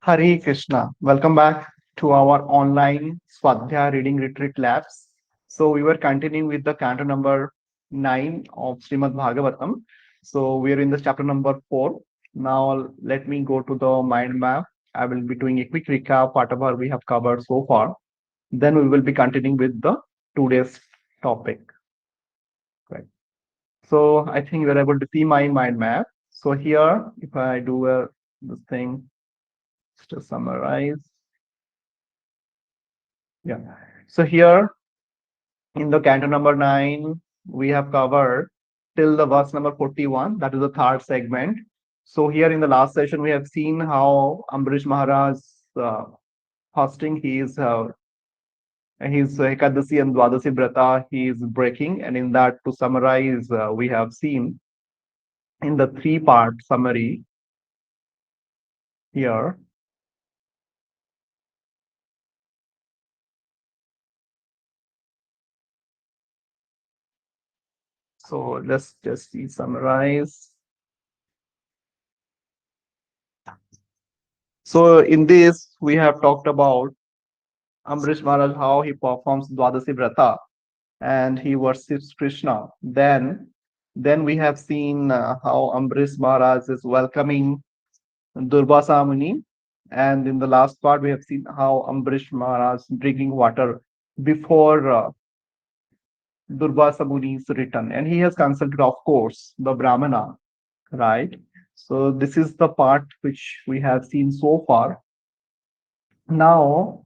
Hare Krishna. Welcome back to our online Swadhyaya reading retreat labs. So we were continuing with the canto number 9 of Srimad Bhagavatam. So we are in the chapter number 4. Now let me go to the mind map. I will be doing a quick recap whatever we have covered so far. Then we will be continuing with the today's topic. Right. So I think you are able to see my mind map. So here, if I do this thing, just to summarize. Yeah. So here in the canto number 9, we have covered till the verse number 41. That is the third segment. So here in the last session, we have seen how Ambarish Maharaj fasting, his Ekadasi and Dwadasi Brata, he is breaking. And in that, to summarize, we have seen in the three-part summary here. So let's just see summarize. So in this, we have talked about Ambarish Maharaj, how he performs Dwadasi Vrata and he worships Krishna. Then we have seen how Ambarish Maharaj is welcoming Durvāsā Muni. And in the last part, we have seen how Ambarish Maharaj drinking water before Durvāsā Muni's return. And he has consulted, of course, the Brahmana, right? So this is the part which we have seen so far. Now,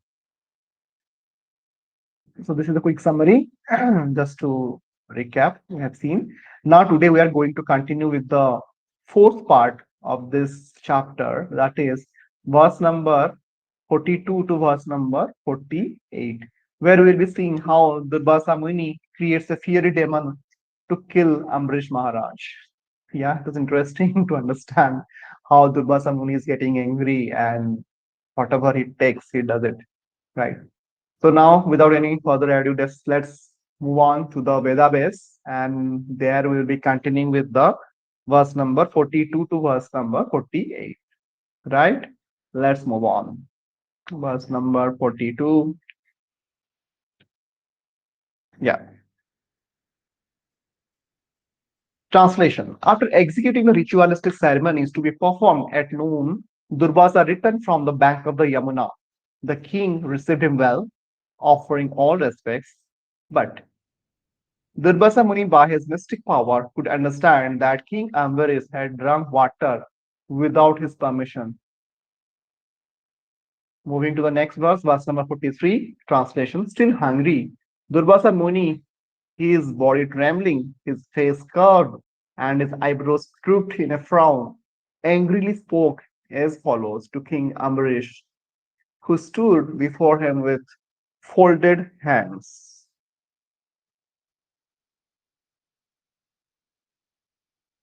so this is a quick summary. Just to recap, we have seen. Now today we are going to continue with the fourth part of this chapter, that is verse number 42 to verse number 48, where we will be seeing how Durvāsā Muni creates a fiery demon to kill Ambarish Maharaj. Yeah, it was interesting to understand how Durvāsā Muni is getting angry and whatever he takes, he does it. Right. So now, without any further ado, let's move on to the Veda base, and there we will be continuing with the verse number 42 to verse number 48. Right? Let's move on. Verse number 42. Yeah. Translation. After executing the ritualistic ceremonies to be performed at noon, Durvāsā returned from the bank of the Yamuna. The king received him well, offering all respects, but Durvāsā Muni, by his mystic power, could understand that King Ambarīṣa had drunk water without his permission. Moving to the next verse, verse number 43, translation. Still hungry, Durvāsā Muni, his body trembling, his face curved, and his eyebrows crooked in a frown, angrily spoke as follows to King Ambarīṣa, who stood before him with folded hands.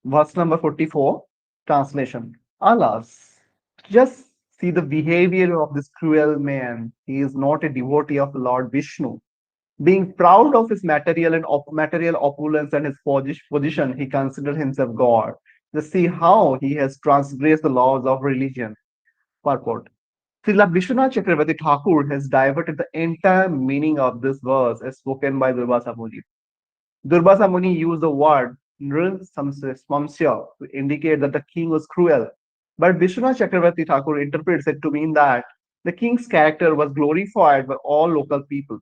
Verse number 44, translation. Alas, just see the behavior of this cruel man. He is not a devotee of Lord Visnu. Being proud of his material opulence and his position, he considered himself God. Just see how he has transgressed the laws of religion. Purport. Srila Vishwanath Chakravarti Thakur has diverted the entire meaning of this verse as spoken by Durvāsā Muni. Durvāsā Muni used the word Nrsamsya to indicate that the king was cruel. But Vishwanath Chakravarti Thakur interprets it to mean that the king's character was glorified by all local people.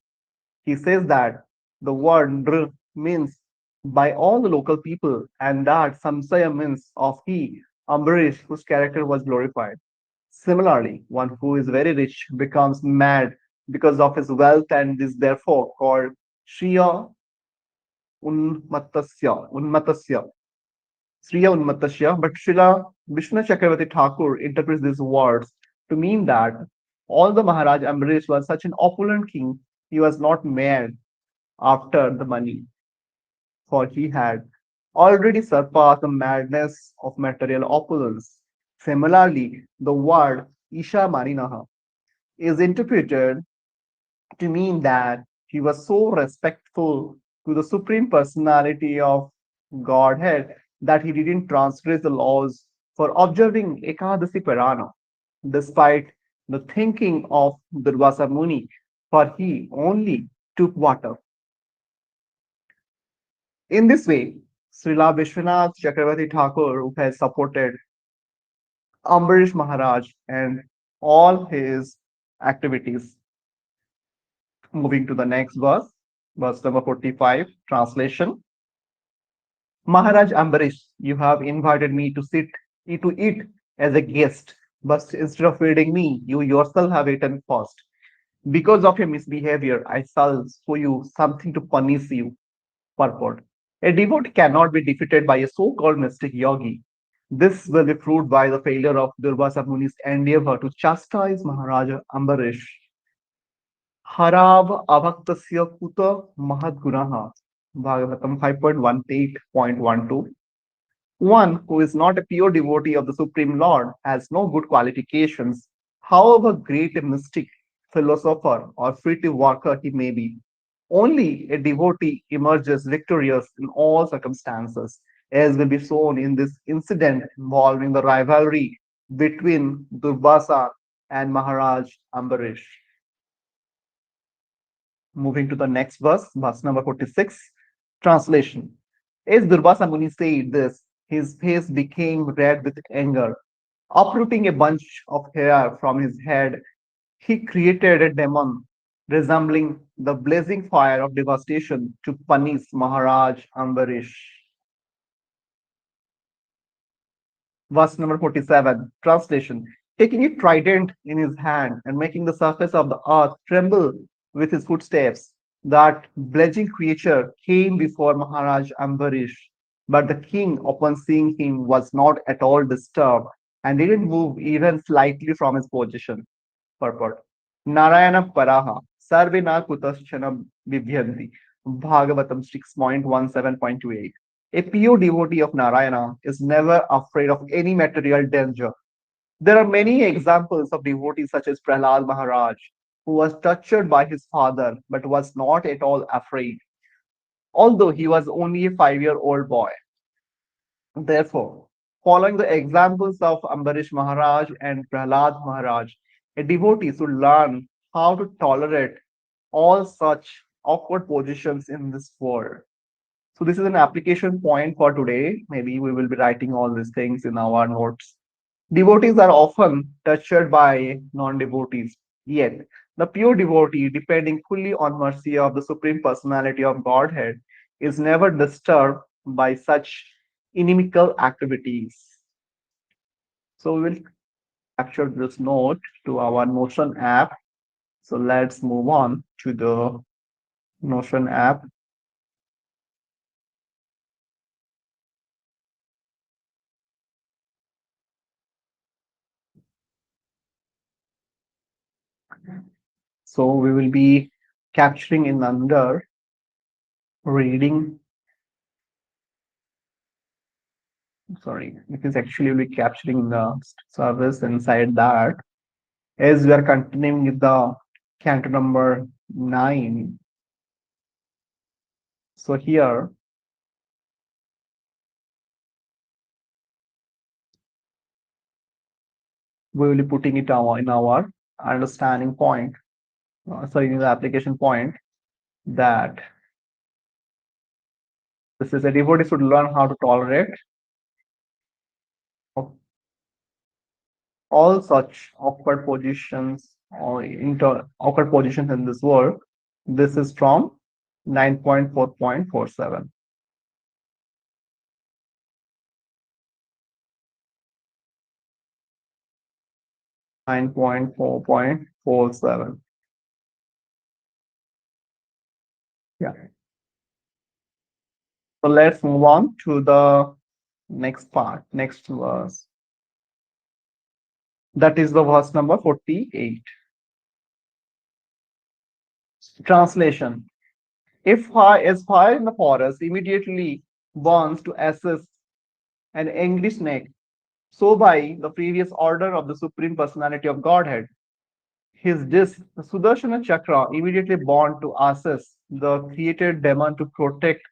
He says that the word Nr means by all the local people, and that Samsaya means of he, Ambarish, whose character was glorified. Similarly, one who is very rich becomes mad because of his wealth and is therefore called Shriya Unmatasya. Sriya Unmatasya, but Srila Vishnu Chakravarti Thakur interprets these words to mean that all the Mahārāja Ambarīṣa was such an opulent king, he was not mad after the money, for he had already surpassed the madness of material opulence. Similarly, the word Isha Marinaha is interpreted to mean that he was so respectful to the Supreme Personality of Godhead that he didn't transgress the laws for observing Ekadasi Parana, despite the thinking of Durvāsā Muni, for he only took water. In this way, Srila Vishwanath Chakravarti Thakur, who has supported Ambarish Maharaj and all his activities. Moving to the next verse, verse number 45, translation. Mahārāja Ambarīṣa, you have invited me to eat as a guest, but instead of feeding me, you yourself have eaten first. Because of your misbehavior, I shall show you something to punish you. Purport. A devotee cannot be defeated by a so-called mystic yogi. This will be proved by the failure of Durvāsā Muni's endeavor to chastise Mahārāja Ambarīṣa. Harav avaktasya kuta mahadgunaha. Bhagavatam 5.18.12. One who is not a pure devotee of the Supreme Lord has no good qualifications, however great a mystic, philosopher, or fruitive worker he may be. Only a devotee emerges victorious in all circumstances, as will be shown in this incident involving the rivalry between Durvāsā and Mahārāja Ambarīṣa. Moving to the next verse, verse number 46. Translation. As Durvāsā Muni said this, his face became red with anger. Uprooting a bunch of hair from his head, he created a demon resembling the blazing fire of devastation to punish Mahārāja Ambarīṣa. Verse number 47, translation. Taking a trident in his hand and making the surface of the earth tremble with his footsteps, that blazing creature came before Mahārāja Ambarīṣa. But the king, upon seeing him, was not at all disturbed and didn't move even slightly from his position. Purport. Narayana Paraha, Sarvena Kutaschana Vibhyanti, Bhagavatam 6.17.28. A pure devotee of Narayana is never afraid of any material danger. There are many examples of devotees such as Prahlad Maharaj, who was tortured by his father but was not at all afraid, although he was only a 5-year-old boy. Therefore, following the examples of Ambarish Maharaj and Prahlad Maharaj, a devotee should learn how to tolerate all such awkward positions in this world. So this is an application point for today. Maybe we will be writing all these things in our notes. Devotees are often tortured by non-devotees. Yet, the pure devotee, depending fully on mercy of the Supreme Personality of Godhead, is never disturbed by such inimical activities. So we will capture this note to our Notion app. So let's move on to the Notion app. So we will be capturing in under reading. Sorry, it is actually will be capturing the service inside that. As we are continuing with the canto number 9. So here we will be putting it in our understanding point, sorry, in the application point, that this is a devotee should learn how to tolerate all such awkward positions or awkward positions in this world. This is from 9.4.47. 9.4.47. Yeah. So let's move on to the next part, next verse. That is the verse number 48. Translation. If fire is fire in the forest immediately burns to ashes an angry snake, so by the previous order of the Supreme Personality of Godhead, his disc, the Sudarshana Chakra, immediately burned to ashes the created demon to protect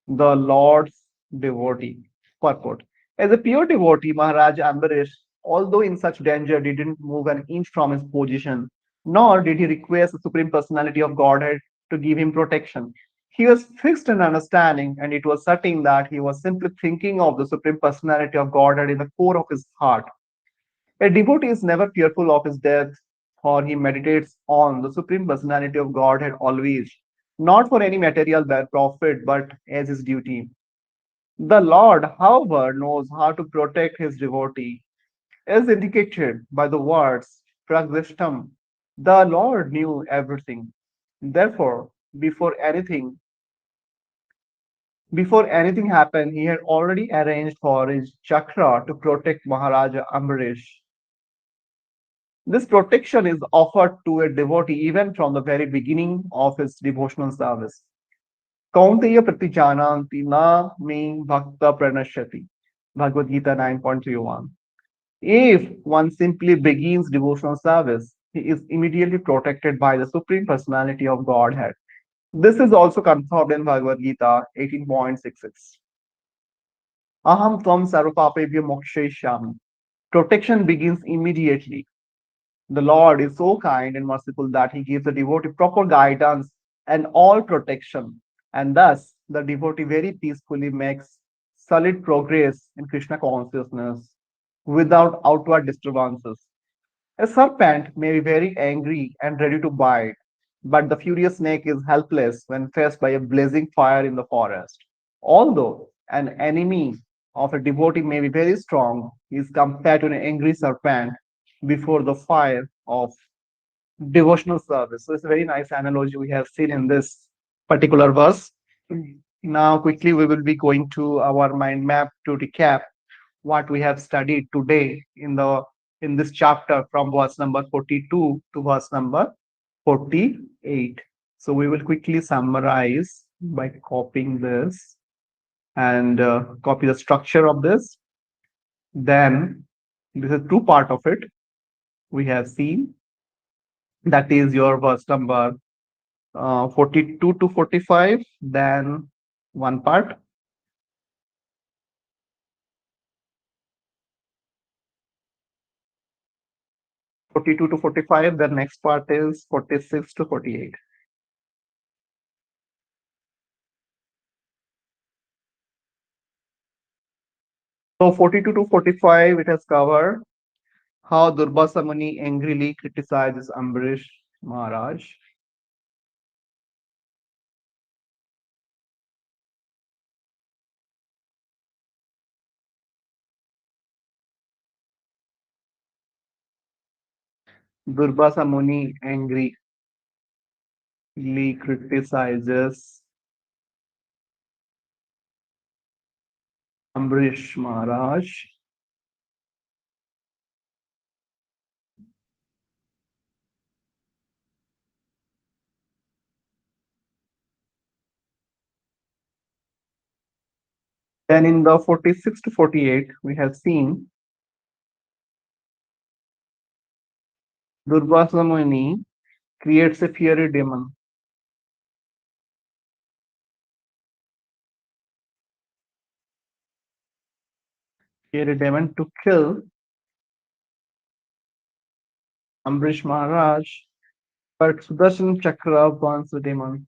the Lord's devotee. Purport. As a pure devotee, Mahārāja Ambarīṣa although in such danger, didn't move an inch from his position, nor did he request the Supreme Personality of Godhead to give him protection. He was fixed in understanding, and it was certain that he was simply thinking of the Supreme Personality of Godhead in the core of his heart. A devotee is never fearful of his death, for he meditates on the Supreme Personality of Godhead always, not for any material profit, but as his duty. The Lord, however, knows how to protect his devotee, as indicated by the words Pragrishtam. The Lord knew everything. Therefore, before anything happened, he had already arranged for his chakra to protect Mahārāja Ambarīṣa. This protection is offered to a devotee even from the very beginning of his devotional service. Kaunteya pratijananti na me bhakta pranashyati. Bhagavad Gita 9.31. If one simply begins devotional service, he is immediately protected by the Supreme Personality of Godhead. This is also confirmed in Bhagavad Gita 18.66. Aham tvam sarvapapebhyo mokshayishyami. Protection begins immediately. The Lord is so kind and merciful that he gives the devotee proper guidance and all protection, and thus the devotee very peacefully makes solid progress in Krishna consciousness without outward disturbances. A serpent may be very angry and ready to bite, but the furious snake is helpless when faced by a blazing fire in the forest. Although an enemy of a devotee may be very strong, he is compared to an angry serpent before the fire of devotional service. So it's a very nice analogy we have seen in this particular verse. Now, quickly, we will be going to our mind map to recap what we have studied today in this chapter from verse number 42 to verse number 48. So we will quickly summarize by copying this and copy the structure of this. Then this is two part of it we have seen. That is your verse number 42 to 45. Then one part 42 to 45. The next part is 46 to 48. So 42 to 45, it has covered how Durvāsā Muni angrily criticizes Ambarīṣa Maharaj. Durvāsā Muni angrily criticizes Ambarīṣa Maharaj. Then in the 46 to 48, we have seen Durvāsā Muni creates a fiery demon. Fiery demon to kill Ambarīṣa Maharaj, but Sudarshan Chakra burns the demon.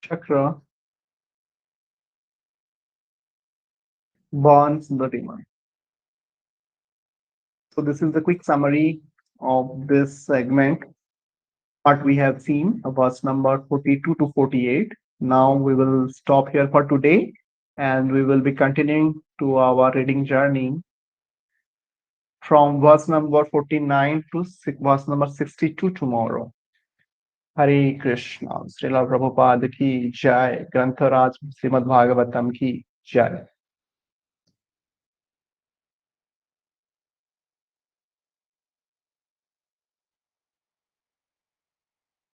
Chakra burns the demon. So this is the quick summary of this segment. What we have seen, verse number 42 to 48. Now we will stop here for today, and we will be continuing to our reading journey from verse number 49 to verse number 62 tomorrow. Hare Krishna. Srila Prabhupada ki jai. Grantharaj Srimad Bhagavatam ki jai.